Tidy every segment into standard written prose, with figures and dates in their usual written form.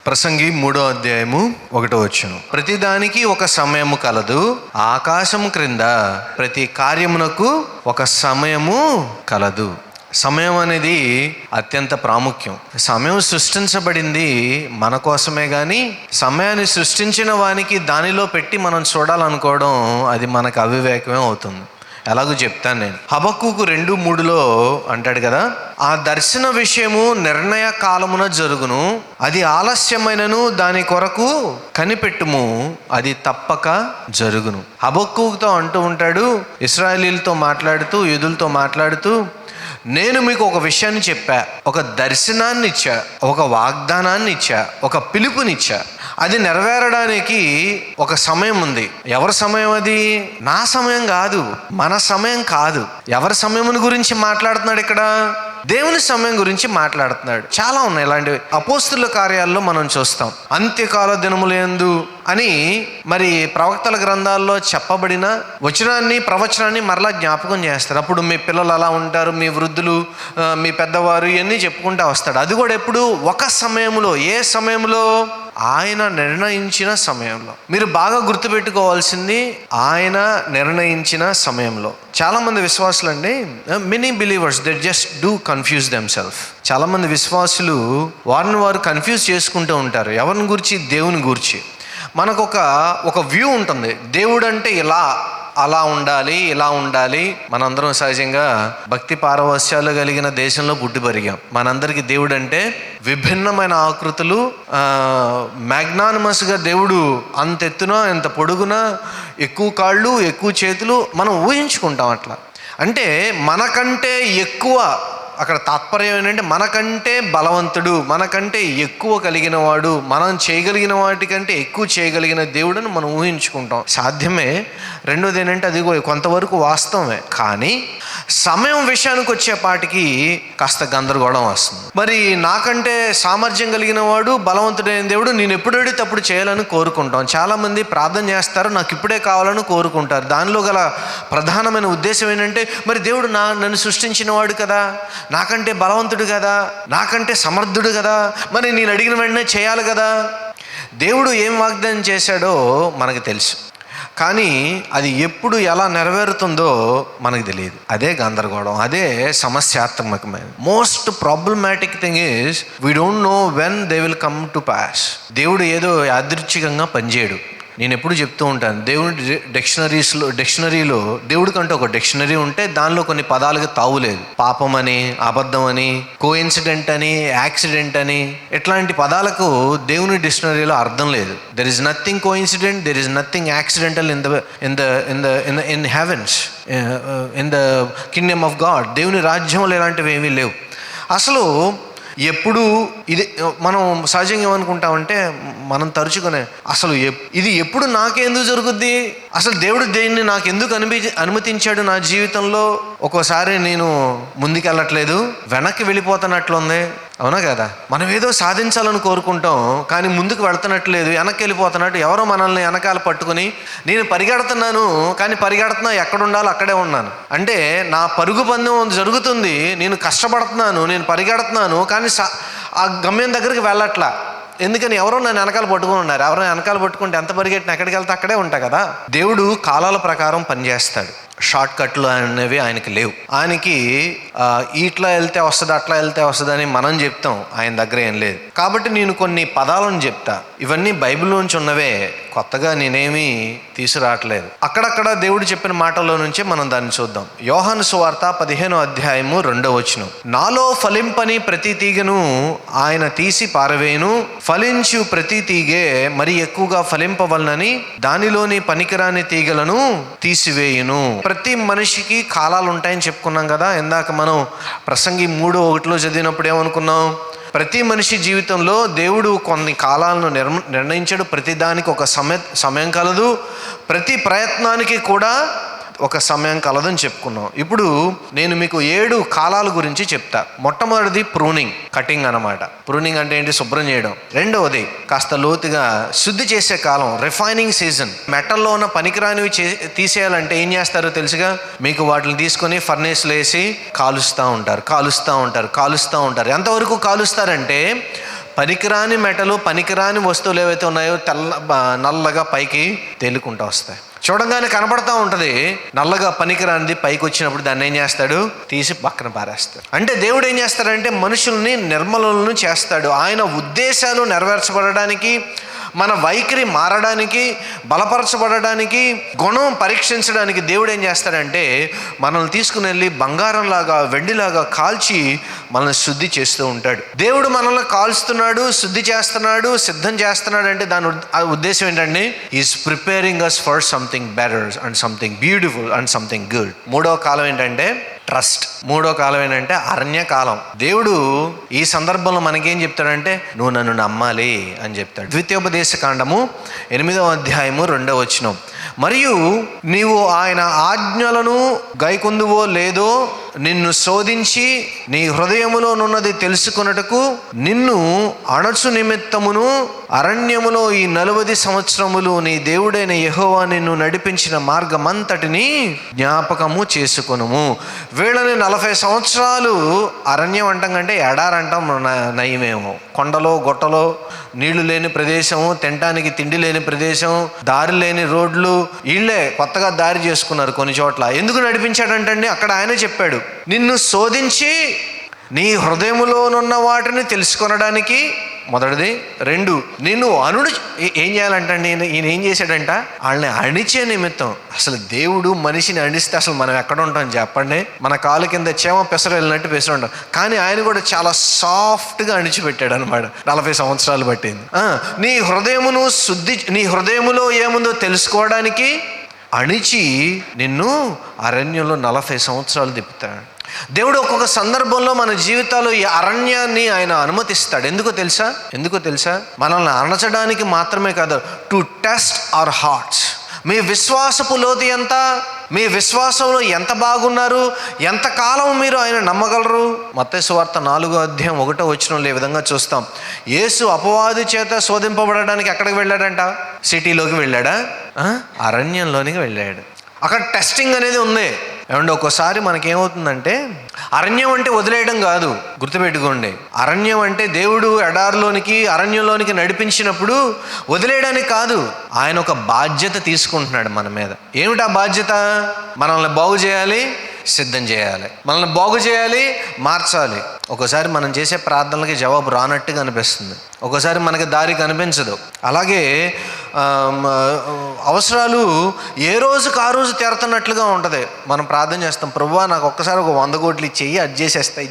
ప్రసంగి 3:1 ప్రతిదానికి ఒక సమయము కలదు, ఆకాశము క్రింద ప్రతి కార్యమునకు ఒక సమయము కలదు. సమయం అనేది అత్యంత ప్రాముఖ్యం. సమయం సృష్టించబడింది మన కోసమే, కానీ సమయాన్ని సృష్టించిన వానికి దానిలో పెట్టి మనం చూడాలనుకోవడం అది మనకు అవివేకమే అవుతుంది. ఎలాగో చెప్తాను నేను. హబక్కూకు 2:3 అంటాడు కదా, ఆ దర్శన విషయము నిర్ణయ కాలమున జరుగును, అది ఆలస్యమైనను దాని కొరకు కనిపెట్టుము, అది తప్పక జరుగును. హబక్కూకుతో అంటూ ఉంటాడు, ఇశ్రాయేలీలతో మాట్లాడుతూ, యూదులతో మాట్లాడుతూ, నేను మీకు ఒక విషయాన్ని చెప్పా, ఒక దర్శనాన్ని ఇచ్చా, ఒక వాగ్దానాన్ని ఇచ్చా, ఒక పిలుపునిచ్చా. అది నెరవేరడానికి ఒక సమయం ఉంది. ఎవరి సమయం అది? నా సమయం కాదు, మన సమయం కాదు. ఎవరి సమయం గురించి మాట్లాడుతున్నాడు ఇక్కడ? దేవుని సమయం గురించి మాట్లాడుతున్నాడు. చాలా ఉన్నాయి ఇలాంటివి. అపోస్తుల కార్యాల్లో మనం చూస్తాం. అంత్యకాల దినములందు అని మరి ప్రవక్తల గ్రంథాల్లో చెప్పబడిన ప్రవచనాన్ని మరలా జ్ఞాపకం చేస్తారు. అప్పుడు మీ పిల్లలు అలా ఉంటారు, మీ వృద్ధులు, మీ పెద్దవారు, ఇవన్నీ చెప్పుకుంటూ వస్తాడు. అది కూడా ఎప్పుడు? ఒక సమయంలో. ఏ సమయంలో? ఆయన నిర్ణయించిన సమయంలో. మీరు బాగా గుర్తుపెట్టుకోవాల్సింది, ఆయన నిర్ణయించిన సమయంలో. చాలామంది విశ్వాసులు అండి, many believers they just do confuse themself. చాలామంది విశ్వాసులు వారిని వారు కన్ఫ్యూజ్ చేసుకుంటూ ఉంటారు. ఎవరిని గురించి? దేవుని గురించి. మనకు ఒక వ్యూ ఉంటుంది. దేవుడు అంటే అలా ఉండాలి, ఇలా ఉండాలి. మనందరం సహజంగా భక్తి పారవస్యాలు కలిగిన దేశంలో పుట్టి పెరిగాం. మనందరికీ దేవుడు అంటే విభిన్నమైన ఆకృతులు, మ్యాగ్నానిమస్గా దేవుడు అంత ఎత్తున, ఎంత పొడుగున, ఎక్కువ కాళ్ళు, ఎక్కువ చేతులు మనం ఊహించుకుంటాం. అట్లా అంటే మనకంటే ఎక్కువ, అక్కడ తాత్పర్యం ఏంటంటే మనకంటే బలవంతుడు, మనకంటే ఎక్కువ కలిగిన వాడు, మనం చేయగలిగిన వాటికంటే ఎక్కువ చేయగలిగిన దేవుడిని మనం ఊహించుకుంటాం. సాధ్యమే. రెండోది ఏంటంటే అది కొంతవరకు వాస్తవమే. కానీ సమయం విషయానికి వచ్చేపాటికి కాస్త గందరగోళం వస్తుంది. మరి నాకంటే సామర్థ్యం కలిగిన వాడు, బలవంతుడైన దేవుడు, నేను ఎప్పుడు అడిగితే అప్పుడు చేయాలని కోరుకుంటాం. చాలామంది ప్రార్థన చేస్తారు, నాకు ఇప్పుడే కావాలని కోరుకుంటారు. దానిలో గల ప్రధానమైన ఉద్దేశం ఏంటంటే, మరి దేవుడు నన్ను సృష్టించిన వాడు కదా, నాకంటే బలవంతుడు కదా, నాకంటే సమర్థుడు కదా, మరి నేను అడిగిన వెంటనే చేయాలి కదా. దేవుడు ఏం వాగ్దానం చేశాడో మనకు తెలుసు, కానీ అది ఎప్పుడు ఎలా నెరవేరుతుందో మనకు తెలియదు. అదే గందరగోళం, అదే సమస్యాత్మకమైన. Most problematic thing is we don't know when they will come to pass. దేవుడు ఏదో యాదృచ్ఛికంగా పనిచేయడు. నేను ఎప్పుడు చెప్తూ ఉంటాను, దేవుడి డిక్షనరీలో దేవుడికంటే ఒక డిక్షనరీ ఉంటే దానిలో కొన్ని పదాలకు తావులేదు. పాపం అని, అబద్ధం అని, కోఇన్సిడెంట్ అని, యాక్సిడెంట్ అని, ఇట్లాంటి పదాలకు దేవుని డిక్షనరీలో అర్థం లేదు. There is nothing coincident, there is nothing accidental in heavens, in the kingdom of God. దేవుని రాజ్యంలో ఇలాంటివి ఏమీ లేవు. అసలు ఎప్పుడు ఇది మనం సహజంగా ఏమనుకుంటామంటే, మనం తరచుకునే అసలు ఇది ఎప్పుడు నాకెందుకు జరుగుద్ది, అసలు దేవుడు దేన్ని నాకు ఎందుకు అనుమతించాడు నా జీవితంలో. ఒక్కోసారి నేను ముందుకెళ్ళట్లేదు, వెనక్కి వెళ్ళిపోతున్నట్లుంది. అవునా కదా? మనం ఏదో సాధించాలని కోరుకుంటాం, కానీ ముందుకు వెళ్తున్నట్లేదు, వెనక్కి వెళ్ళిపోతున్నట్టు. ఎవరో మనల్ని వెనకాల పట్టుకుని, నేను పరిగెడుతున్నాను, కానీ పరిగెడుతున్నా ఎక్కడుండాలో అక్కడే ఉన్నాను. అంటే నా పరుగు పందెం జరుగుతుంది, నేను కష్టపడుతున్నాను, నేను పరిగెడుతున్నాను, కానీ ఆ గమ్యం దగ్గరికి వెళ్ళట్లా. ఎందుకని? ఎవరో నన్ను వెనకాల పట్టుకుని ఉన్నారు. ఎవరో వెనకాల పట్టుకుంటే ఎంత పరిగెట్టిన ఎక్కడికి వెళ్తే అక్కడే ఉంటా కదా. దేవుడు కాలాల ప్రకారం పనిచేస్తాడు. షార్ట్ కట్లు అనేవి ఆయనకి లేవు. ఆయనకి ఇట్లా వెళ్తే వస్తుంది, అట్లా వెళ్తే వస్తుంది అని మనం చెప్తాం, ఆయన దగ్గర ఏం లేదు. కాబట్టి నేను కొన్ని పదాలను చెప్తా. ఇవన్నీ బైబిల్లోంచి ఉన్నవే, కొత్తగా నేనేమీ తీసుకురావట్లేదు. అక్కడక్కడ దేవుడు చెప్పిన మాటల్లో నుంచే మనం దాన్ని చూద్దాం. యోహాను సువార్త 15:2 నాలో ఫలింపని ప్రతి తీగను ఆయన తీసి పారవేయును, ఫలించు ప్రతి తీగే మరి ఎక్కువగా ఫలింపవలనని దానిలోని పనికిరాని తీగలను తీసివేయును. ప్రతి మనిషికి కాలాలు ఉంటాయని చెప్పుకున్నాం కదా. ఇందాక మనం ప్రసంగి 3:1 చదివినప్పుడు ఏమనుకున్నాం? ప్రతి మనిషి జీవితంలో దేవుడు కొన్ని కాలాలను నిర్ణయించాడు. ప్రతి దానికి ఒక సమయం కలదు, ప్రతి ప్రయత్నానికి కూడా ఒక సమయం కలదని చెప్పుకున్నాం. ఇప్పుడు నేను మీకు 7 కాలాల గురించి చెప్తా. మొట్టమొదటిది ప్రూనింగ్, కటింగ్ అనమాట. ప్రూనింగ్ అంటే ఏంటి? శుభ్రం చేయడం. రెండవది కాస్త లోతుగా శుద్ధి చేసే కాలం, రిఫైనింగ్ సీజన్. మెటల్లో ఉన్న పనికిరానివి తీసేయాలంటే ఏం చేస్తారో తెలుసుగా? మీకు వాటిని తీసుకొని ఫర్నేస్లో వేసి కాలుస్తూ ఉంటారు. ఎంతవరకు కాలుస్తారంటే పనికిరాని మెటలు, పనికిరాని వస్తువులు ఏవైతే ఉన్నాయో నల్లగా పైకి తేలుకుంటూ వస్తాయి. చూడంగానే కనపడతా ఉంటుంది, నల్లగా పనికిరానిది పైకి వచ్చినప్పుడు దాన్ని ఏం చేస్తాడు, తీసి పక్కన పారేస్తాడు. అంటే దేవుడు ఏం చేస్తాడంటే మనుషుల్ని నిర్మలులను చేస్తాడు. ఆయన ఉద్దేశాలు నెరవేర్చబడడానికి, మన వైఖరి మారడానికి, బలపరచబడడానికి, గుణం పరీక్షించడానికి దేవుడు ఏం చేస్తాడంటే మనల్ని తీసుకుని వెళ్ళి బంగారంలాగా, వెండిలాగా కాల్చి మనల్ని శుద్ధి చేస్తూ ఉంటాడు. దేవుడు మనల్ని కాల్స్తున్నాడు, శుద్ధి చేస్తున్నాడు, సిద్ధం చేస్తున్నాడు అంటే దాని ఉద్దేశం ఏంటండి? Is preparing us for something better and something beautiful and something good. మూడవ కాలం ఏంటంటే ట్రస్ట్. మూడో కాలం ఏంటంటే అరణ్యకాలం. దేవుడు ఈ సందర్భంలో మనకేం చెప్తాడంటే నువ్వు నన్ను నమ్మాలి అని చెప్తాడు. ద్వితీయోపదేశ కాండము 8వ అధ్యాయము 2వ వచనం, మరియు నీవు ఆయన ఆజ్ఞలను గైకొందువో లేదో నిన్ను శోధించి నీ హృదయములోనున్నది తెలుసుకొనుటకు నిన్ను అణచు నిమిత్తమును అరణ్యములో ఈ 40 సంవత్సరములు నీ దేవుడైన యెహోవా నిన్ను నడిపించిన మార్గమంతటిని జ్ఞాపకము చేసుకొనుము. వీళ్ళని 40 సంవత్సరాలు అరణ్యం అంటాం కంటే ఎడారంటాం నయమేమో. కొండలో గొట్టలో నీళ్లు లేని ప్రదేశము, తినటానికి తిండి లేని ప్రదేశం, దారి లేని రోడ్లు. వీళ్ళే కొత్తగా దారి చేసుకున్నారు కొన్ని చోట్ల. ఎందుకు నడిపించాడంటండి? అక్కడ ఆయన చెప్పాడు, నిన్ను శోధించి నీ హృదయములోనున్న వాటిని తెలుసుకొనడానికి. మొదటిది. 2, నిన్ను ఏం చేయాలంటండి? ఈయన ఏం చేశాడంట? వాళ్ళని అణిచే నిమిత్తం. అసలు దేవుడు మనిషిని అణిస్తే అసలు మనం ఎక్కడ ఉంటాం చెప్పండి? మన కాలు కింద చేమ పెసర వెళ్ళినట్టు పెసర ఉంటాం. కానీ ఆయన కూడా చాలా సాఫ్ట్గా అణిచిపెట్టాడు అనమాట. 40 సంవత్సరాలు పట్టింది. నీ హృదయమును నీ హృదయములో ఏముందో తెలుసుకోవడానికి అణిచి నిన్ను అరణ్యంలో 40 సంవత్సరాలు తిప్పుతాడు. దేవుడు ఒక్కొక్క సందర్భంలో మన జీవితాల్లో ఈ అరణ్యాన్ని ఆయన అనుమతిస్తాడు. ఎందుకో తెలుసా? మనల్ని అణచడానికి మాత్రమే కాదు, టు టెస్ట్ అవర్ హార్ట్స్. మీ విశ్వాసపు లోతు ఎంత? మీ విశ్వాసంలో ఎంత బాగున్నారు? ఎంతకాలం మీరు ఆయన నమ్మగలరు? మత్తయి సువార్త 4వ అధ్యాయం 1వ వచనంలో ఈ విధంగా చూస్తాం. యేసు అపవాది చేత శోధింపబడడానికి ఎక్కడికి వెళ్ళాడంట? సిటీలోకి వెళ్ళాడా? అరణ్యంలోనికి వెళ్ళాడు. అక్కడ టెస్టింగ్ అనేది ఉంది. ఏమంటే ఒక్కోసారి మనకేమవుతుందంటే అరణ్యం అంటే వదిలేయడం కాదు, గుర్తుపెట్టుకోండి. అరణ్యం అంటే దేవుడు ఎడారిలోనికి, అరణ్యంలోనికి నడిపించినప్పుడు వదిలేయడానికి కాదు, ఆయన ఒక బాధ్యత తీసుకుంటున్నాడు మన మీద. ఏమిటి ఆ బాధ్యత? మనల్ని బాగు చేయాలి, సిద్ధం చేయాలి. మనల్ని బాగు చేయాలి, మార్చాలి. ఒక్కోసారి మనం చేసే ప్రార్థనలకి జవాబు రానట్టుగా అనిపిస్తుంది, ఒక్కోసారి మనకి దారి కనిపించదు. అలాగే అవసరాలు ఏ రోజుకు ఆ రోజు తీరుతున్నట్లుగా ఉంటుంది. మనం ప్రార్థన చేస్తాం, ప్రభువా నాకు ఒక్కసారి ఒక 100 కోట్లు ఇచ్చేయి, అది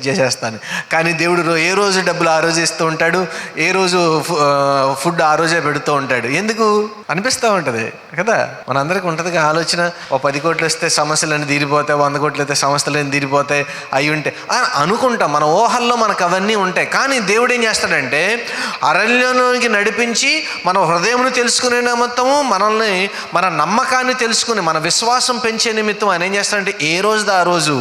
చేసేస్తాను. కానీ దేవుడు ఏ రోజు డబ్బులు ఆ రోజు ఇస్తూ ఉంటాడు, ఏ రోజు ఫుడ్ ఆ రోజే పెడుతూ ఉంటాడు. ఎందుకు అనిపిస్తూ ఉంటుంది కదా, మనందరికీ ఉంటుంది ఆలోచన. ఓ 10 కోట్లు వస్తే సమస్యలన్నీ తీరిపోతాయి, 100 కోట్లు అయితే సమస్యలన్నీ తీరిపోతాయి, అవి ఉంటాయి అనుకుంటాం. మన ఊహల్లో మనకు అవన్నీ ఉంటాయి. కానీ దేవుడు ఏం చేస్తాడంటే అరణ్యంలోకి నడిపించి మన హృదయమును తెలుసుకునే నిమిత్తము, మనల్ని మన నమ్మకాన్ని తెలుసుకుని మన విశ్వాసం పెంచే నిమిత్తం ఆయన ఏం చేస్తాడంటే ఏ రోజుది ఆ రోజు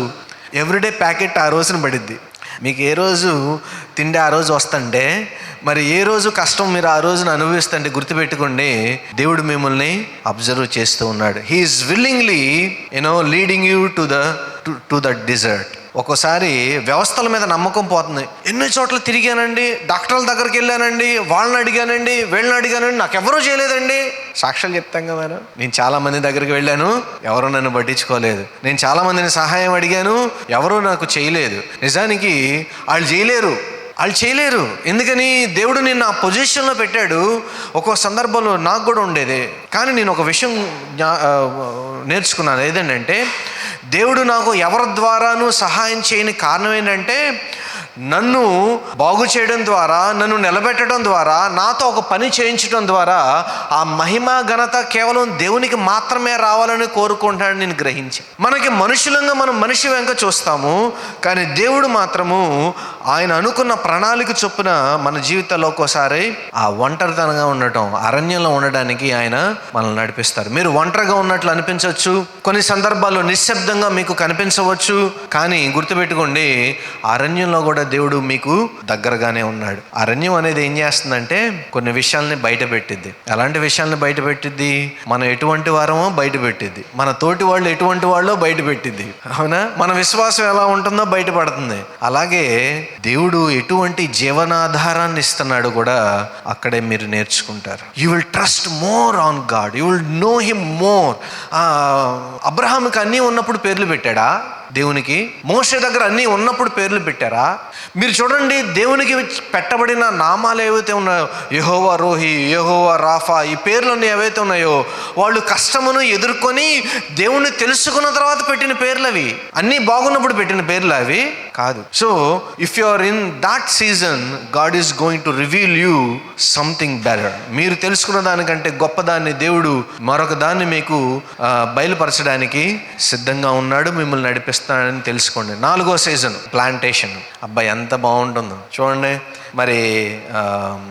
ఎవ్రీడే ప్యాకెట్ ఆ రోజున పడిద్ది. మీకు ఏ రోజు తిండి ఆ రోజు వస్తుంటే మరి ఏ రోజు కష్టం మీరు ఆ రోజున అనుభవిస్తుంటే గుర్తుపెట్టుకోండి, దేవుడు మిమ్మల్ని అబ్జర్వ్ చేస్తూ ఉన్నాడు. He is willingly leading you to the desert. ఒక్కోసారి వ్యవస్థల మీద నమ్మకం పోతుంది. ఎన్నో చోట్ల తిరిగానండి, డాక్టర్ల దగ్గరికి వెళ్ళానండి, వాళ్ళని అడిగానండి, వీళ్ళని అడిగానండి, నాకు ఎవరూ చేయలేదండి. సాక్ష్యాలు చెప్తాం కదా, నేను చాలా మంది దగ్గరికి వెళ్ళాను, ఎవరు నన్ను పట్టించుకోలేదు. నేను చాలా మందిని సహాయం అడిగాను, ఎవరూ నాకు చేయలేదు. నిజానికి వాళ్ళు చేయలేరు. ఎందుకని? దేవుడు నిన్ను ఆ పొజిషన్లో పెట్టాడు. ఒక్కో సందర్భంలో నాకు కూడా ఉండేది. కానీ నేను ఒక విషయం నేర్చుకున్నాను. ఏదంటే దేవుడు నాకు ఎవరి ద్వారాను సహాయం చేయని కారణం ఏంటంటే నన్ను బాగు చేయడం ద్వారా, నన్ను నిలబెట్టడం ద్వారా, నాతో ఒక పని చేయించడం ద్వారా ఆ మహిమ ఘనత కేవలం దేవునికి మాత్రమే రావాలని కోరుకుంటానని నేను గ్రహించి. మనకి మనుషులంగా మనం మనిషి వెంక చూస్తాము, కానీ దేవుడు మాత్రము ఆయన అనుకున్న ప్రణాళిక చొప్పున మన జీవితంలో ఒక్కోసారి ఆ ఒంటరితనంగా ఉండటం, అరణ్యంలో ఉండడానికి ఆయన మనల్ని నడిపిస్తారు. మీరు ఒంటరిగా ఉన్నట్లు అనిపించవచ్చు, కొన్ని సందర్భాల్లో నిశ్శబ్దంగా మీకు కనిపించవచ్చు. కానీ గుర్తుపెట్టుకోండి, అరణ్యంలో కూడా దేవుడు మీకు దగ్గరగానే ఉన్నాడు. అరణ్యం అనేది ఏం చేస్తుందంటే కొన్ని విషయాల్ని బయట పెట్టిద్ది. ఎలాంటి విషయాల్ని బయట పెట్టిద్ది? మనం ఎటువంటి వారమో బయట పెట్టిద్ది, మన తోటి వాళ్ళు ఎటువంటి వాళ్ళో బయట పెట్టిద్ది. అవునా? మన విశ్వాసం ఎలా ఉంటుందో బయటపడుతుంది. అలాగే దేవుడు ఎటువంటి జీవనాధారాన్ని ఇస్తున్నాడు కూడా అక్కడే మీరు నేర్చుకుంటారు. You will trust more on God, you will know him more. అబ్రహాంకి అన్నీ ఉన్నప్పుడు పేర్లు పెట్టాడా దేవునికి? మోషే దగ్గర అన్నీ ఉన్నప్పుడు పేర్లు పెట్టారా? మీరు చూడండి, దేవునికి పెట్టబడిన నామాలు ఏవైతే ఉన్నాయో, యెహోవా రోహి, యెహోవా రాఫా, ఈ పేర్లన్నీ ఏవైతే ఉన్నాయో వాళ్ళు కష్టమును ఎదుర్కొని దేవుణ్ణి తెలుసుకున్న తర్వాత పెట్టిన పేర్లు అవి. అన్నీ బాగున్నప్పుడు పెట్టిన పేర్లు అవి కాదు. So if you are in that season, God is going to reveal you something better. మీరు తెలుసుకున్న దానికంటే గొప్పదాన్ని దేవుడు మరొక దాన్ని మీకు బయలుపరచడానికి సిద్ధంగా ఉన్నాడు, మిమ్మల్ని నడిపిస్తాడని తెలుసుకోండి. 4వ సీజన్ ప్లాంటేషన్. అబ్బాయి ఎంత బాగుంటుందో చూడండి. మరి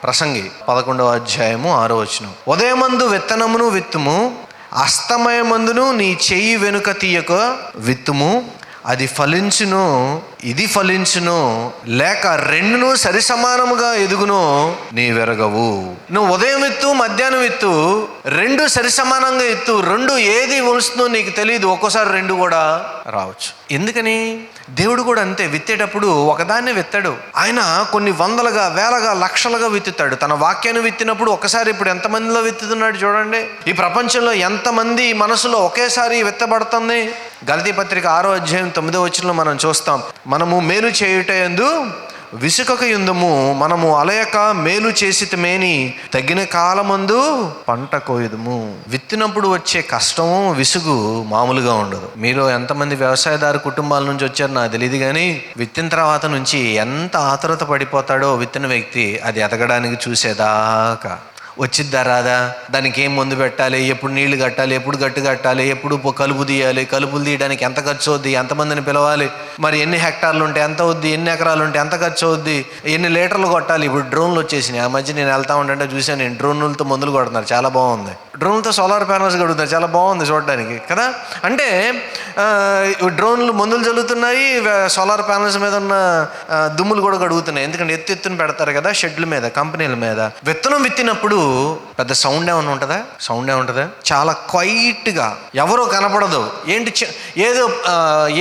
ప్రసంగి 11వ అధ్యాయము 6వ వచనం, ఉదయమందు విత్తనమును విత్తుము, అస్తమయమందును నీ చెయ్యి వెనుక తీయక విత్తుము, అది ఫలించును ఇది ఫలించును, లేక రెండును సరి సమానముగా ఎదుగును, నీ వెరగవు. నువ్వు ఉదయం విత్తు, మధ్యాహ్నం విత్తు, రెండు సరి సమానంగా ఎత్తు. రెండు ఏది వస్తుందో నీకు తెలియదు, ఒక్కోసారి రెండు కూడా రావచ్చు. ఎందుకని? దేవుడు కూడా అంతే, విత్తేటప్పుడు ఒకదాన్ని విత్తాడు. ఆయన కొన్ని వందలుగా, వేలగా, లక్షలుగా విత్తుతాడు. తన వాక్యాన్ని విత్తినప్పుడు ఒకసారి ఇప్పుడు ఎంతమందిలో విత్తుతున్నాడు చూడండి. ఈ ప్రపంచంలో ఎంతమంది మనసులో ఒకేసారి విత్తబడుతుంది? గలతీ పత్రిక 6వ అధ్యాయం 9వ వచనంలో మనం చూస్తాం, మనము మేలు చేయుటయందు విసుకక యుందుము, మనము అలయక మేలు చేసితమేని తగిన కాలమందు పంట కోయుదుము. విత్తినప్పుడు వచ్చే కష్టము, విసుగు మామూలుగా ఉండదు. మీరు ఎంతమంది వ్యవసాయదారు కుటుంబాల నుంచి వచ్చారో నాకు తెలియదు, కానీ విత్తిన తర్వాత నుంచి ఎంత ఆతురత పడిపోతాడో విత్తిన వ్యక్తి, అది ఎదగడానికి చూసేదాకా. వచ్చిద్దా రాదా, దానికి ఏం మందు పెట్టాలి, ఎప్పుడు నీళ్లు కట్టాలి, ఎప్పుడు గట్టు కట్టాలి, ఎప్పుడు కలుపు తీయాలి, కలుపులు తీయడానికి ఎంత ఖర్చు అవుద్ది, ఎంతమందిని పిలవాలి, మరి ఎన్ని హెక్టార్లు ఉంటే ఎంత అవుద్ది, ఎన్ని ఎకరాలు ఉంటే ఎంత ఖర్చు అవుద్ది, ఎన్ని లీటర్లు కొట్టాలి. ఇప్పుడు డ్రోన్లు వచ్చేసినాయి. ఆ మధ్య నేను వెళ్తా ఉంటే చూసాను, నేను డ్రోన్లతో మందులు కొడుతున్నారు, చాలా బాగుంది. డ్రోన్లతో సోలార్ ప్యానల్స్ కడుగుతారు, చాలా బాగుంది చూడడానికి కదా. అంటే డ్రోన్లు మందులు చల్లుతున్నాయి, సోలార్ ప్యానల్స్ మీద ఉన్న దుమ్ములు కూడా కడుగుతున్నాయి. ఎందుకంటే ఎత్తున పెడతారు కదా షెడ్ల మీద, కంపెనీల మీద. విత్తనం విత్తినప్పుడు పెద్ద సౌండ్ ఏమైనా ఉంటుందా? సౌండ్ ఏముంటుందా? చాలా క్వైట్గా, ఎవరో కనపడదు. ఏంటి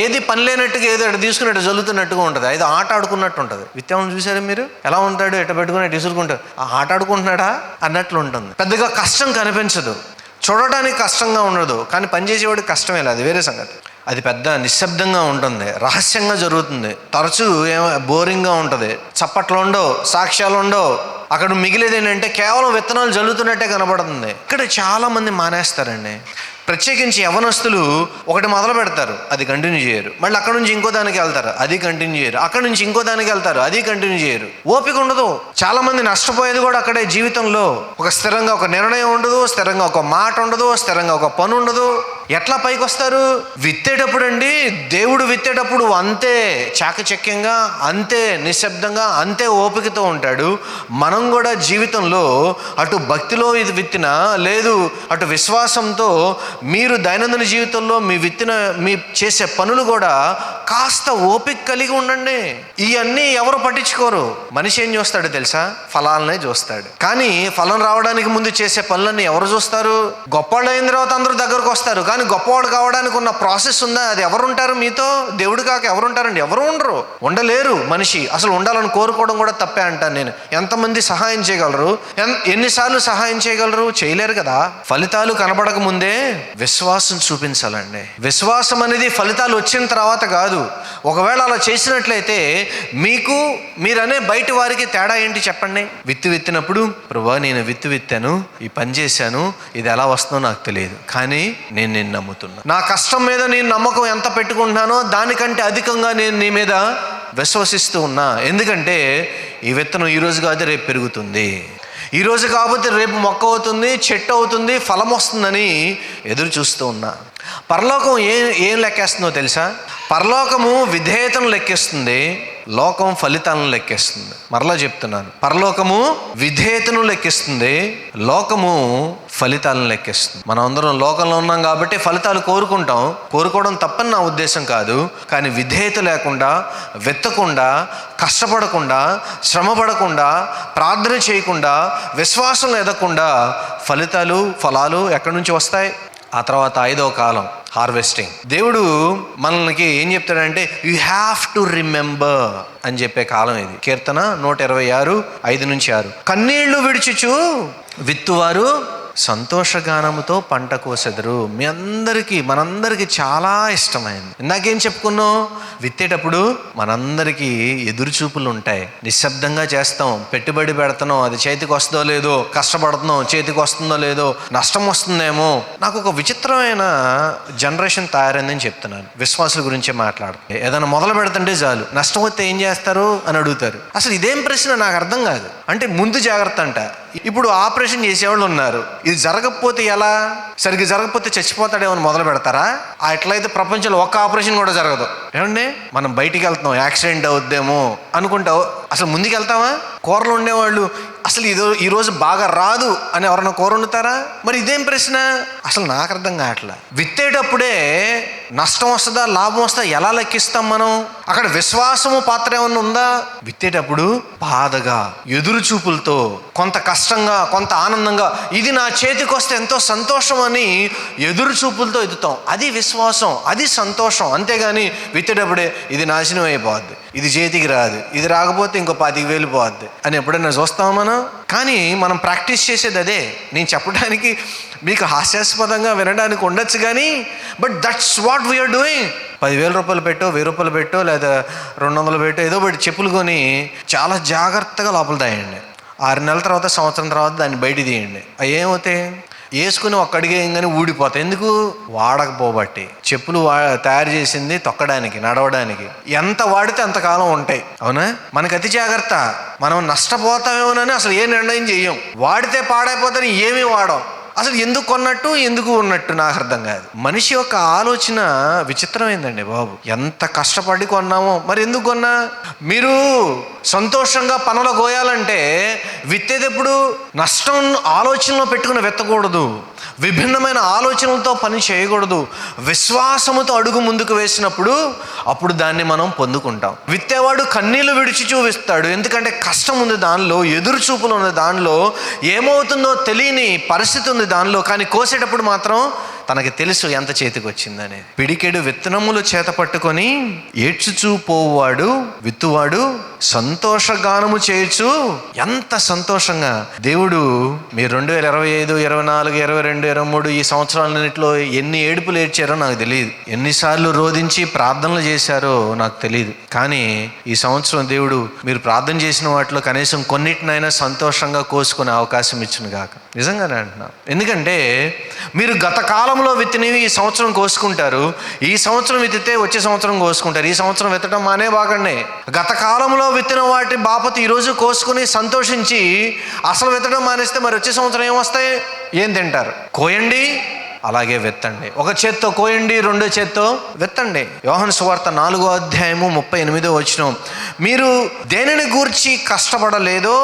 ఏది పని లేనట్టుగా ఏదో ఎట తీసుకున్నట్టు జల్లుతున్నట్టుగా ఉంటుంది. ఏదో ఆట ఆడుకున్నట్టు ఉంటుంది. విత్తనం చూసారా మీరు? ఎలా ఉంటాడు, ఎట పెట్టుకుని ఇసురుకుంటాడు, ఆట ఆడుకుంటున్నాడా అన్నట్లు ఉంటుంది. పెద్దగా కష్టం కనిపించదు, చూడటానికి కష్టంగా ఉండదు, కానీ పనిచేసేవాడికి కష్టమే లేదు, అది వేరే సంగతి. అది పెద్ద నిశ్శబ్దంగా ఉంటుంది, రహస్యంగా జరుగుతుంది, తరచూ బోరింగ్గా ఉంటుంది, చప్పట్లు ఉండవు, సాక్ష్యాలు ఉండవు. అక్కడ మిగిలేది ఏంటంటే కేవలం విత్తనాలు జల్లుతున్నట్టే కనబడుతుంది. ఇక్కడ చాలామంది మానేస్తారండి. ప్రత్యేకించి యవనస్తులు ఒకటి మొదలు పెడతారు, అది కంటిన్యూ చేయరు. మళ్ళీ అక్కడ నుంచి ఇంకో దానికి వెళ్తారు, అది కంటిన్యూ చేయరు. అక్కడ నుంచి ఇంకో దానికి వెళ్తారు, అది కంటిన్యూ చేయరు. ఓపిక ఉండదు. చాలా మంది నష్టపోయేది కూడా అక్కడే. జీవితంలో ఒక స్థిరంగా ఒక నిర్ణయం ఉండదు, స్థిరంగా ఒక మాట ఉండదు, స్థిరంగా ఒక పని ఉండదు. ఎట్లా పైకి వస్తారు? విత్తేటప్పుడు అండి, దేవుడు విత్తేటప్పుడు అంతే చాకచక్యంగా, అంతే నిశ్శబ్దంగా, అంతే ఓపికతో ఉంటాడు. మనం కూడా జీవితంలో అటు భక్తిలో ఇది విత్తినా, లేదు అటు విశ్వాసంతో మీరు దైనందిన జీవితంలో మీ చేసే పనులు కూడా కాస్త ఓపిక కలిగి ఉండండి. ఇవన్నీ ఎవరు పట్టించుకోరు. మనిషి ఏం చూస్తాడు తెలుసా? ఫలాలనే చూస్తాడు. కానీ ఫలం రావడానికి ముందు చేసే పనులన్నీ ఎవరు చూస్తారు? గొప్పవాళ్ళు అయిన తర్వాత అందరూ దగ్గరకు వస్తారు, కానీ గొప్పవాడు కావడానికి ఉన్న ప్రాసెస్ ఉందా? అది ఎవరు ఉంటారు మీతో? దేవుడు కాక ఎవరు ఉంటారండి? ఎవరు ఉండరు, ఉండలేరు. మనిషి అసలు ఉండాలని కోరుకోవడం కూడా తప్పే అంటాను నేను. ఎంతమంది సహాయం చేయగలరు? ఎన్నిసార్లు సహాయం చేయగలరు? చేయలేరు కదా. ఫలితాలు కనబడక ముందే విశ్వాసం చూపించాలండి. విశ్వాసం అనేది ఫలితాలు వచ్చిన తర్వాత కాదు. ఒకవేళ అలా చేసినట్లయితే మీరనే బయట వారికి తేడా ఏంటి చెప్పండి? విత్తినప్పుడు ప్రభువా నేను విత్తాను, ఈ పని చేశాను, ఇది ఎలా వస్తుందో నాకు తెలియదు, కానీ నేను నిన్ను నమ్ముతున్నా. నా కష్టం మీద నేను నమ్మకం ఎంత పెట్టుకుంటున్నానో దానికంటే అధికంగా నేను నీ మీద విశ్వసిస్తూ ఉన్నా. ఎందుకంటే ఈ విత్తనం ఈరోజు కాదు రేపు పెరుగుతుంది, ఈరోజు కాకపోతే రేపు మొక్క అవుతుంది, చెట్టు అవుతుంది, ఫలం వస్తుందని ఎదురు చూస్తూ ఉన్నా. పరలోకం ఏం లెక్కేస్తుందో తెలుసా? పరలోకము విధేయతను లెక్కిస్తుంది, లోకం ఫలితాలను లెక్కిస్తుంది. మరలా చెప్తున్నాను, పరలోకము విధేయతను లెక్కిస్తుంది, లోకము ఫలితాలను లెక్కిస్తుంది. మనం అందరం లోకంలో ఉన్నాం కాబట్టి ఫలితాలు కోరుకోవడం తప్పని నా ఉద్దేశం కాదు. కానీ విధేయత లేకుండా, వెత్తకుండా, కష్టపడకుండా, శ్రమపడకుండా, ప్రార్థన చేయకుండా, విశ్వాసం ఎదగకుండా ఫలాలు ఎక్కడి నుంచి వస్తాయి? ఆ తర్వాత 5వ కాలం హార్వెస్టింగ్. దేవుడు మనకి ఏం చెప్తాడంటే యూ హ్యావ్ టు రిమెంబర్ అని చెప్పే కాలం ఇది. కీర్తన 126, 5-6. కన్నీళ్లు విడిచుచు విత్తువారు సంతోషగానముతో పంట కోసెదరు. మనందరికీ చాలా ఇష్టమైంది. ఇందాకేం చెప్పుకున్నాం, విత్తేటప్పుడు మనందరికీ ఎదురు చూపులు ఉంటాయి. నిశ్శబ్దంగా చేస్తాం, పెట్టుబడి పెడుతున్నాం, అది చేతికి వస్తుందో లేదో, కష్టపడుతున్నాం, చేతికి వస్తుందో లేదో, నష్టం వస్తుందేమో. నాకు ఒక విచిత్రమైన జనరేషన్ తయారైందని చెప్తున్నాను. విశ్వాసుల గురించే మాట్లాడు. ఏదైనా మొదలు పెడుతుంటే చాలు, నష్టం వస్తే ఏం చేస్తారు అని అడుగుతారు. అసలు ఇదేం ప్రశ్న నాకు అర్థం కాదు. అంటే ముందు జాగ్రత్త అంట. ఇప్పుడు ఆపరేషన్ చేసేవాళ్ళు ఉన్నారు, ఇది జరగకపోతే ఎలా, సరిగ్గా జరగకపోతే చచ్చిపోతాడేమో మొదలు పెడతారా? ఎట్లయితే ప్రపంచంలో ఒక్క ఆపరేషన్ కూడా జరగదు. ఏమండి, మనం బయటికి వెళ్తున్నాం, యాక్సిడెంట్ అవుద్దేమో అనుకుంటావు, అసలు ముందుకు వెళ్తావా? కూరలు ఉండేవాళ్ళు అసలు ఈరోజు బాగా రాదు అని ఎవరైనా కూర వండుతారా? మరి ఇదేం ప్రశ్న? అసలు నాకు అర్థం కావట్లా. విత్తేటప్పుడే నష్టం వస్తుందా లాభం వస్తుందా ఎలా లెక్కిస్తాం మనం? అక్కడ విశ్వాసము పాత్ర ఏమన్నా ఉందా? విత్తేటప్పుడు బాధగా, ఎదురు చూపులతో, కొంత కష్టంగా, కొంత ఆనందంగా, ఇది నా చేతికి వస్తే ఎంతో సంతోషం అని ఎదురు చూపులతో ఎదుగుతాం. అది విశ్వాసం, అది సంతోషం. అంతేగాని విత్తేటప్పుడే ఇది నాశనం అయిపోద్ది, ఇది చేతికి రాదు, ఇది రాకపోతే ఇంకో 10,000 పోద్ది అని ఎప్పుడైనా చూస్తాం మనం? కానీ మనం ప్రాక్టీస్ చేసేది అదే. నేను చెప్పడానికి మీకు హాస్యాస్పదంగా వినడానికి ఉండొచ్చు కానీ but that's what we're doing. 10,000 రూపాయలు పెట్టో, 1,000 రూపాయలు పెట్టో, లేదా 200 పెట్టో, ఏదో పెట్టి చెప్పులు కొని చాలా జాగ్రత్తగా లోపల దాయండి. 6 నెలల తర్వాత, సంవత్సరం తర్వాత దాన్ని బయట తీయండి. అవి ఏమవుతాయి? వేసుకుని ఒక్కడిగేయంగానే ఊడిపోతాయి. ఎందుకు? వాడకపోబట్టి. చెప్పులు తయారు చేసింది తొక్కడానికి, నడవడానికి. ఎంత వాడితే అంతకాలం ఉంటాయి. అవునా? మనకి అతి జాగ్రత్త. మనం నష్టపోతామేమోనని అసలు ఏ నిర్ణయం చెయ్యం. వాడితే పాడైపోతాని ఏమీ వాడం. అసలు ఎందుకు కొన్నట్టు, ఎందుకు ఉన్నట్టు నాకు అర్థం కాదు. మనిషి యొక్క ఆలోచన విచిత్రమైందండి బాబు. ఎంత కష్టపడి కొన్నామో, మరి ఎందుకు కొన్నా? మీరు సంతోషంగా పనులు కోయాలంటే విత్తేటప్పుడు నష్టం ఆలోచనలో పెట్టుకుని విత్తకూడదు. విభిన్నమైన ఆలోచనలతో పని చేయకూడదు. విశ్వాసముతో అడుగు ముందుకు వేసినప్పుడు అప్పుడు దాన్ని మనం పొందుకుంటాం. విత్తేవాడు కన్నీళ్లు విడిచి చూపిస్తాడు. ఎందుకంటే కష్టం ఉంది దానిలో, ఎదురు చూపులు ఉంది దానిలో, ఏమవుతుందో తెలియని పరిస్థితి ఉంది దానిలో. కానీ కోసేటప్పుడు మాత్రం తనకి తెలుసు ఎంత చేతికి వచ్చిందని. పిడికెడు విత్తనములు చేత పట్టుకొని ఏడ్చుచూ పోవాడు విత్తువాడు సంతోషగానము చేయొచ్చు. ఎంత సంతోషంగా దేవుడు మీ 2025, 24, 22, 23 ఈ సంవత్సరాలన్నింటిలో ఎన్ని ఏడుపులు ఏడ్చారో నాకు తెలియదు, ఎన్నిసార్లు రోధించి ప్రార్థనలు చేశారో నాకు తెలియదు. కానీ ఈ సంవత్సరం దేవుడు మీరు ప్రార్థన చేసిన వాటిలో కనీసం కొన్నిటినైనా సంతోషంగా కోసుకునే అవకాశం ఇచ్చును గాక. నిజంగానే అంటున్నాను. ఎందుకంటే మీరు గత కాలంలో విత్తినవి ఈ సంవత్సరం కోసుకుంటారు, ఈ సంవత్సరం విత్తితే వచ్చే సంవత్సరం కోసుకుంటారు. ఈ సంవత్సరం విత్తడం మానే బాగండి. గత కాలంలో విత్తిన వాటి బాపతి ఈరోజు కోసుకుని సంతోషించి అసలు విత్తడం మానేస్తే మరి వచ్చే సంవత్సరం ఏమొస్తాయి? ఏం తింటారు? కోయండి, అలాగే విత్తండి. ఒక చేత్తో కోయండి, రెండో చేత్తో విత్తండి. యోహాను సువార్త 4వ అధ్యాయము 38వ వచనం, మీరు దేనిని గూర్చి కష్టపడలేదో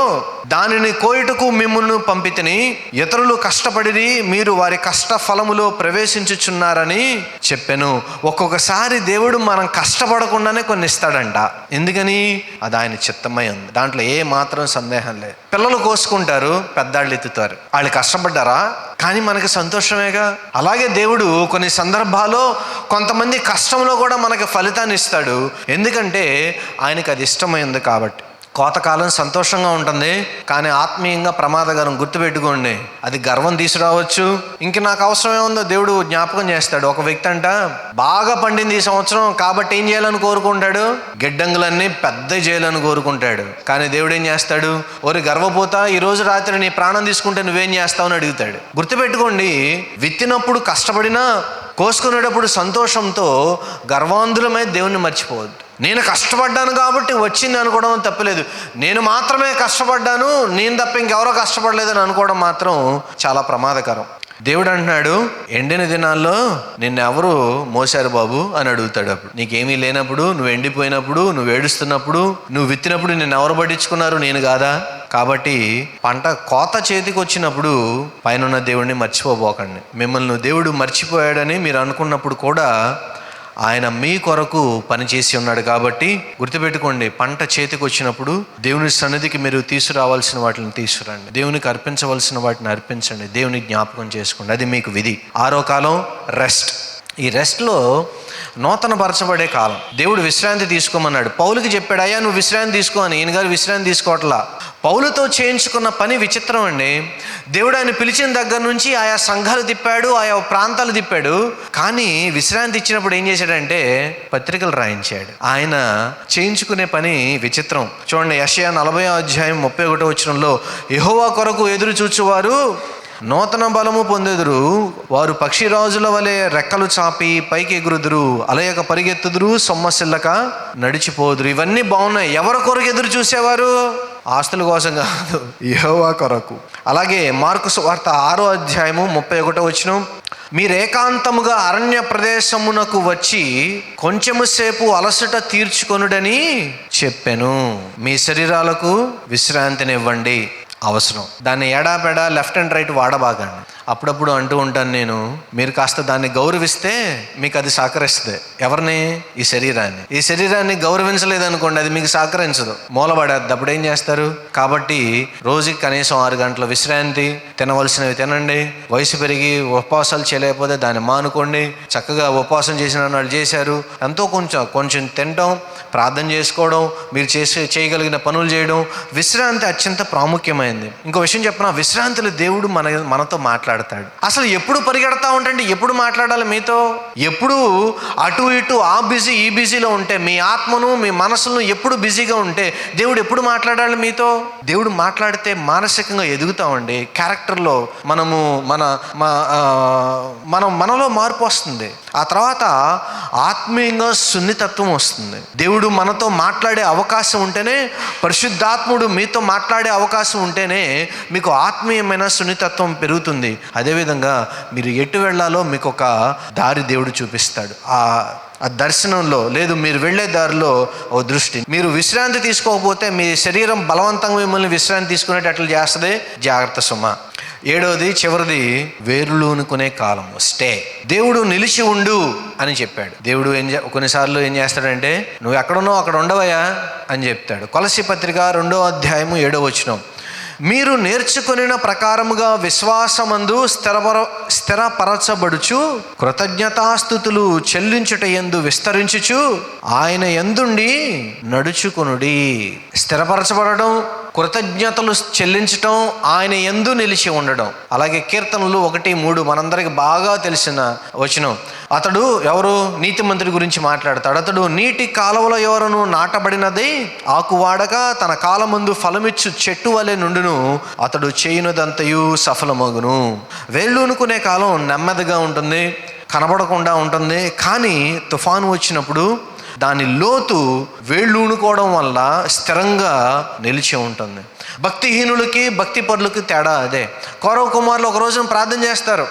దానిని కోయుటకు మిమ్మును పంపితిని, ఇతరులు కష్టపడిరి, మీరు వారి కష్ట ఫలములో ప్రవేశించుచున్నారని చెప్పాను. ఒక్కొక్కసారి దేవుడు మనం కష్టపడకుండానే కొన్ని ఇస్తాడంట. ఎందుకని? అది ఆయన చిత్తమై ఉంది. దాంట్లో ఏ మాత్రం సందేహం లేదు. పిల్లలు కోసుకుంటారు, పెద్దాళ్ళు ఎత్తుతారు. వాళ్ళు కష్టపడ్డారా? కానీ మనకి సంతోషమేగా. అలాగే దేవుడు కొన్ని సందర్భాల్లో కొంతమంది కష్టంలో కూడా మనకి ఫలితాన్ని ఇస్తాడు. ఎందుకంటే ఆయనకి అది ఇష్టమైంది కాబట్టి. కోతకాలం సంతోషంగా ఉంటుంది, కానీ ఆత్మీయంగా ప్రమాదకరం. గుర్తుపెట్టుకోండి, అది గర్వం తీసుకురావచ్చు. ఇంక నాకు అవసరం ఏముందో దేవుడు జ్ఞాపకం చేస్తాడు. ఒక వ్యక్తి అంట బాగా పండింది ఈ సంవత్సరం కాబట్టి ఏం చేయాలని కోరుకుంటాడు? గిడ్డంగులన్నీ పెద్ద చేయాలని కోరుకుంటాడు. కానీ దేవుడు ఏం చేస్తాడు? ఓరి గర్వపోతా, ఈరోజు రాత్రి నీ ప్రాణం తీసుకుంటే నువ్వేం చేస్తావు అని అడుగుతాడు. గుర్తుపెట్టుకోండి, విత్తినప్పుడు కష్టపడినా కోసుకునేటప్పుడు సంతోషంతో గర్వాంధులమై దేవుణ్ణి మర్చిపోవద్దు. నేను కష్టపడ్డాను కాబట్టి వచ్చింది అనుకోవడం తప్పలేదు. నేను మాత్రమే కష్టపడ్డాను, నేను తప్ప ఇంకెవరో కష్టపడలేదని అనుకోవడం మాత్రం చాలా ప్రమాదకరం. దేవుడు అంటున్నాడు, ఎండిన దినాల్లో నిన్నెవరు మోసారు బాబు అని అడుగుతాడు. అప్పుడు నీకేమీ లేనప్పుడు, నువ్వు ఎండిపోయినప్పుడు, నువ్వు ఏడుస్తున్నప్పుడు, నువ్వు విత్తినప్పుడు నిన్ను ఎవరు పట్టించుకున్నారు? నేను కాదా? కాబట్టి పంట కోత చేతికి వచ్చినప్పుడు పైన దేవుడిని మర్చిపోబోకండి. మిమ్మల్ని దేవుడు మర్చిపోయాడని మీరు అనుకున్నప్పుడు కూడా ఆయన మీ కొరకు పనిచేసి ఉన్నాడు. కాబట్టి గుర్తుపెట్టుకోండి, పంట చేతికి వచ్చినప్పుడు దేవుని సన్నిధికి మీరు తీసుకురావాల్సిన వాటిని తీసుకురండి, దేవునికి అర్పించవలసిన వాటిని అర్పించండి, దేవుని జ్ఞాపకం చేసుకోండి. అది మీకు విధి. 6వ కాలం రెస్ట్. ఈ రెస్ట్లో నూతన పరచబడే కాలం. దేవుడు విశ్రాంతి తీసుకోమన్నాడు. పౌలుకి చెప్పాడు, అయ్యా నువ్వు విశ్రాంతి తీసుకో అని. ఈయన గారు విశ్రాంతి తీసుకోవట్లా. పౌలుతో చేయించుకున్న పని విచిత్రం అండి. దేవుడు ఆయన పిలిచిన దగ్గర నుంచి ఆయా సంఘాలు తిప్పాడు, ఆయా ప్రాంతాలు తిప్పాడు. కానీ విశ్రాంతి ఇచ్చినప్పుడు ఏం చేశాడంటే పత్రికలు రాయించాడు. ఆయన చేయించుకునే పని విచిత్రం. చూడండి, యెషయా 40:31 యెహోవా కొరకు ఎదురు చూచువారు నూతన బలము పొందెదురు, వారు పక్షిరాజుల వలె రెక్కలు చాపి పైకి ఎగురుదురు, అలయక పరిగెత్తుదురు, సొమ్మసిల్లక నడిచిపోదురు. ఇవన్నీ బాగున్నాయి. ఎవరి కొరకు ఎదురు చూసేవారు? ఆస్తుల కోసం కాదు, యెహోవా కొరకు. అలాగే మార్కు సువార్త 6:31 మీరు ఏకాంతముగా అరణ్య ప్రదేశమునకు వచ్చి కొంచెము సేపు అలసట తీర్చుకొనుడని చెప్పెను. మీ శరీరాలకు విశ్రాంతినివ్వండి. అవసరం. దాన్ని ఎడాపెడా లెఫ్ట్ అండ్ రైట్ వాడబాగండి. అప్పుడప్పుడు అంటూ ఉంటాను నేను, మీరు కాస్త దాన్ని గౌరవిస్తే మీకు అది సహకరిస్తుంది. ఎవరిని? ఈ శరీరాన్ని. ఈ శరీరాన్ని గౌరవించలేదనుకోండి, అది మీకు సహకరించదు, మూలబడేద్ది. అప్పుడు ఏం చేస్తారు? కాబట్టి రోజుకి కనీసం 6 గంటల విశ్రాంతి, తినవలసినవి తినండి. వయసు పెరిగి ఉపవాసాలు చేయలేకపోతే దాన్ని మానుకోండి. చక్కగా ఉపవాసం చేసిన వాళ్ళు చేశారు, ఎంతో కొంచెం తినడం, ప్రార్థన చేసుకోవడం, మీరు చేయగలిగిన పనులు చేయడం. విశ్రాంతి అత్యంత ప్రాముఖ్యమైనది. ఇంకో విషయం చెప్పనా, విశ్రాంతిలో దేవుడు మనతో మాట్లాడతాడు. అసలు ఎప్పుడు పరిగెడతా ఉంటండి, ఎప్పుడు మాట్లాడాలి మీతో? ఎప్పుడు అటు ఇటు ఆ బిజీ ఈ బిజీలో ఉంటే, మీ ఆత్మను మీ మనసును ఎప్పుడు బిజీగా ఉంటే దేవుడు ఎప్పుడు మాట్లాడాలి మీతో? దేవుడు మాట్లాడితే మానసికంగా ఎదుగుతామండి. క్యారెక్టర్లో మనలో మార్పు వస్తుంది. ఆ తర్వాత ఆత్మీయంగా సున్నితత్వం వస్తుంది. దేవుడు మనతో మాట్లాడే అవకాశం ఉంటేనే, పరిశుద్ధాత్ముడు మీతో మాట్లాడే అవకాశం ఉంటేనే మీకు ఆత్మీయమైన సున్నితత్వం పెరుగుతుంది. అదేవిధంగా మీరు ఎటు వెళ్ళాలో మీకు ఒక దారి దేవుడు చూపిస్తాడు. ఆ దర్శనంలో లేదు, మీరు వెళ్ళే దారిలో ఓ దృష్టి. మీరు విశ్రాంతి తీసుకోకపోతే మీ శరీరం బలవంతంగా మిమ్మల్ని విశ్రాంతి తీసుకునేటట్లు చేస్తుంది. జాగ్రత్త సుమ. 7వది చివరిది, వేరులూనుకునే కాలం, స్టే. దేవుడు నిలిచి ఉండు అని చెప్పాడు. దేవుడు కొన్నిసార్లు ఏం చేస్తాడంటే, నువ్వు ఎక్కడున్నావు అక్కడ ఉండవయ్యా అని చెప్తాడు. కొలస్సీ పత్రిక 2:7 మీరు నేర్చుకొనిన ప్రకారముగా విశ్వాసమందు స్థిరపరచబడుచు కృతజ్ఞతాస్తుతులు చెల్లించుట యందు విస్తరించుచు ఆయన యందుండి నడుచుకొనుడి. స్థిరపరచబడడం, కృతజ్ఞతలు చెల్లించటం, ఆయన యందు నిలిచి ఉండడం. అలాగే కీర్తనలు 1:3 మనందరికి బాగా తెలిసిన వచనం. అతడు ఎవరు? నీతిమంతుడి గురించి మాట్లాడతాడు. అతడు నీటి కాలువల ఎవరను నాటబడినది ఆకువాడక తన కాలమందు ఫలమిచ్చు చెట్టు వలె నుండును, అతడు చేయునదంతయు సఫలమగును. వేళ్ళూనుకునే కాలం నెమ్మదిగా ఉంటుంది, కనబడకుండా ఉంటుంది. కానీ తుఫాను వచ్చినప్పుడు దాని లోతు వేళ్ళూనుకోవడం వల్ల స్థిరంగా నిలిచి ఉంటుంది. భక్తిహీనులకి భక్తి పరులకి తేడా అదే. కౌరవ కుమారులు ఒక రోజున ప్రార్థన చేస్తారు,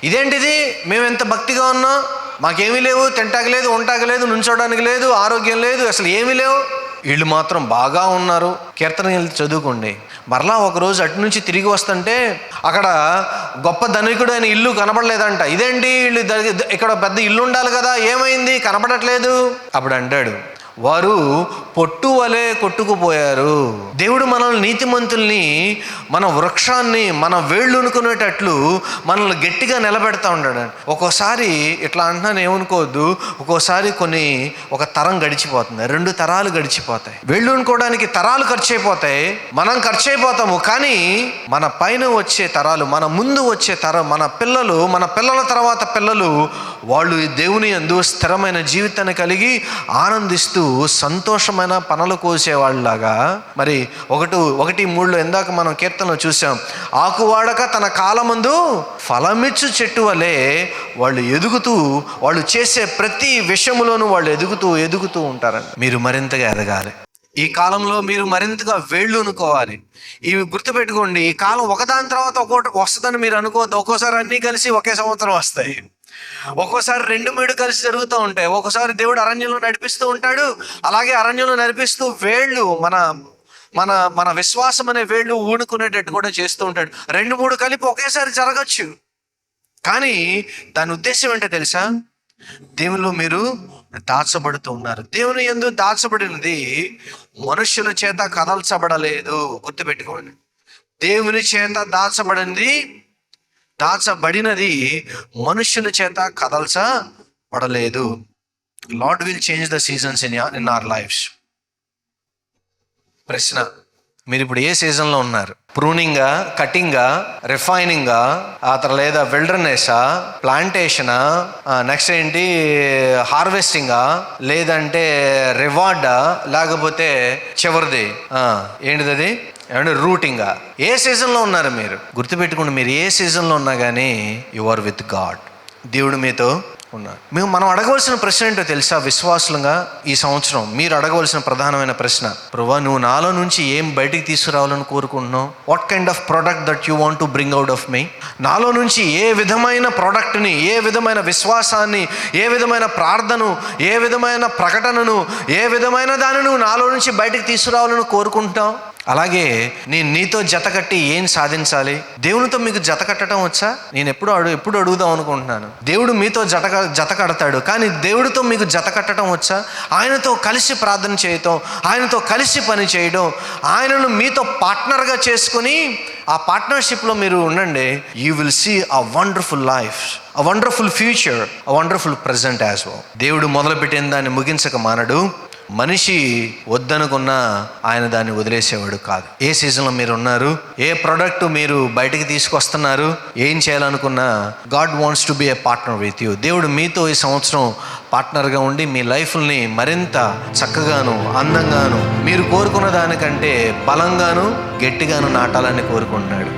ఇదేంటిది, మేము ఎంత భక్తిగా ఉన్నాం, మాకేమీ లేవు, తింటాకి లేదు, ఉంటాకి లేదు, నుంచోడానికి లేదు, ఆరోగ్యం లేదు, అసలు ఏమీ లేవు, వీళ్ళు మాత్రం బాగా ఉన్నారు. కీర్తనలు చదువుకోండి. మరలా ఒకరోజు అటు నుంచి తిరిగి వస్తుంటే అక్కడ గొప్ప ధనికుడు అయిన ఇల్లు కనబడలేదంట. ఇదేంటి, వీళ్ళు ఇక్కడ పెద్ద ఇల్లు ఉండాలి కదా, ఏమైంది, కనబడట్లేదు. అప్పుడు అంటాడు, వారు పొట్టు వలె కొట్టుకుపోయారు. దేవుడు మనల్ని, నీతిమంతుల్ని, మన వృక్షాన్ని, మన వేళ్ళు అనుకునేటట్లు మనల్ని గట్టిగా నిలబెడతా ఉన్నాడు. ఒక్కోసారి ఇట్లా అంటున్నాను ఏమనుకోవద్దు, ఒక్కోసారి ఒక తరం గడిచిపోతుంది, 2 తరాలు గడిచిపోతాయి. వేళ్ళు అనుకోవడానికి తరాలు ఖర్చు అయిపోతాయి, మనం ఖర్చు అయిపోతాము. కానీ మన పైన వచ్చే తరాలు, మన ముందు వచ్చే తరం, మన పిల్లలు, మన పిల్లల తర్వాత పిల్లలు, వాళ్ళు దేవుని యందు స్థిరమైన జీవితాన్ని కలిగి ఆనందిస్తూ సంతోషమైన పనులు కోసేవాళ్ళలాగా. మరి 1:3 ఇందాక మనం కీర్తనలో చూసాం, ఆకువాడక తన కాలమందు ఫలమిచ్చు చెట్టు వలె వాళ్ళు ఎదుగుతూ, వాళ్ళు చేసే ప్రతి విషయంలోనూ వాళ్ళు ఎదుగుతూ ఉంటారని. మీరు మరింతగా ఎదగాలి. ఈ కాలంలో మీరు మరింతగా వేళ్ళు అనుకోవాలి. ఇవి గుర్తుపెట్టుకోండి. ఈ కాలం ఒకదాని తర్వాత ఒకటి వస్తుందని మీరు అనుకోవద్దు. ఒక్కోసారి అన్నీ కలిసి ఒకే సంవత్సరం వస్తాయి, ఒక్కోసారి 2-3 కలిసి జరుగుతూ ఉంటాయి. ఒక్కోసారి దేవుడు అరణ్యంలో నడిపిస్తూ ఉంటాడు. అలాగే అరణ్యంలో నడిపిస్తూ వేళ్ళు, మన విశ్వాసం అనే వేళ్ళు ఊనుకునేటట్టు కూడా చేస్తూ ఉంటాడు. 2-3 కలిపి ఒకేసారి జరగచ్చు. కానీ దాని ఉద్దేశం ఏంటో తెలుసా? దేవునిలో మీరు దాచబడుతూ ఉన్నారు. దేవుని యందు దాచబడినది మనుషుల చేత కదల్చబడలేదు. గుర్తుపెట్టుకోండి, దేవుని చేత దాచబడినది మనుషుల చేత కదల్చబడలేదు. Lord will change the seasons in our lifes. ప్రశ్న, మీరు ఇప్పుడు ఏ సీజన్లో ఉన్నారు? ప్రూనింగా, కటింగా, రిఫైనింగా, ఆ తర్వాత లేదా విల్డర్నెస్సా, ప్లాంటేషనా, నెక్స్ట్ ఏంటి హార్వెస్టింగా, లేదంటే రివార్డా, లేకపోతే చివరిది ఏంటిది అది ఏమంటే రూటింగా? ఏ సీజన్లో ఉన్నారు మీరు? గుర్తుపెట్టుకోండి, మీరు ఏ సీజన్లో ఉన్నా కానీ యు ఆర్ విత్ గాడ్. దేవుడు మీతో ఉన్నారు. మనం అడగవలసిన ప్రశ్న ఏంటో తెలుసా? విశ్వాసులుగా ఈ సంవత్సరం మీరు అడగవలసిన ప్రధానమైన ప్రశ్న, ప్రభువా నువ్వు నాలో నుంచి ఏం బయటికి తీసుకురావాలని కోరుకుంటున్నావు? What kind of product that you want to bring out of me? నాలో నుంచి ఏ విధమైన ప్రోడక్ట్ని, ఏ విధమైన విశ్వాసాన్ని, ఏ విధమైన ప్రార్థన, ఏ విధమైన ప్రకటనను, ఏ విధమైన దాన్ని నువ్వు నాలో నుంచి బయటికి తీసుకురావాలని కోరుకుంటున్నావు? అలాగే నేను నీతో జత కట్టి ఏం సాధించాలి? దేవునితో మీకు జత కట్టడం వచ్చా? నేను ఎప్పుడు అడుగుదాం అనుకుంటున్నాను. దేవుడు మీతో జత కడతాడు, కానీ దేవుడితో మీకు జత కట్టడం వచ్చా? ఆయనతో కలిసి ప్రార్థన చేయటం, ఆయనతో కలిసి పని చేయడం, ఆయనను మీతో పార్ట్నర్గా చేసుకొని ఆ పార్ట్నర్షిప్లో మీరు ఉండండి. You will see a wonderful life, a wonderful future, a wonderful present as well. దేవుడు మొదలుపెట్టిన దాన్ని ముగించక మానడు. మనిషి వద్దనుకున్నా ఆయన దాన్ని వదిలేసేవాడు కాదు. ఏ సీజన్లో మీరు ఉన్నారు, ఏ ప్రోడక్ట్ మీరు బయటికి తీసుకొస్తున్నారు, ఏం చేయాలనుకున్నా God wants to be a partner with you. దేవుడు మీతో ఈ సంవత్సరం పార్ట్నర్గా ఉండి మీ లైఫ్ని మరింత చక్కగాను, అందంగాను, మీరు కోరుకున్న దానికంటే బలంగాను, గట్టిగాను నాటాలని కోరుకుంటున్నాడు.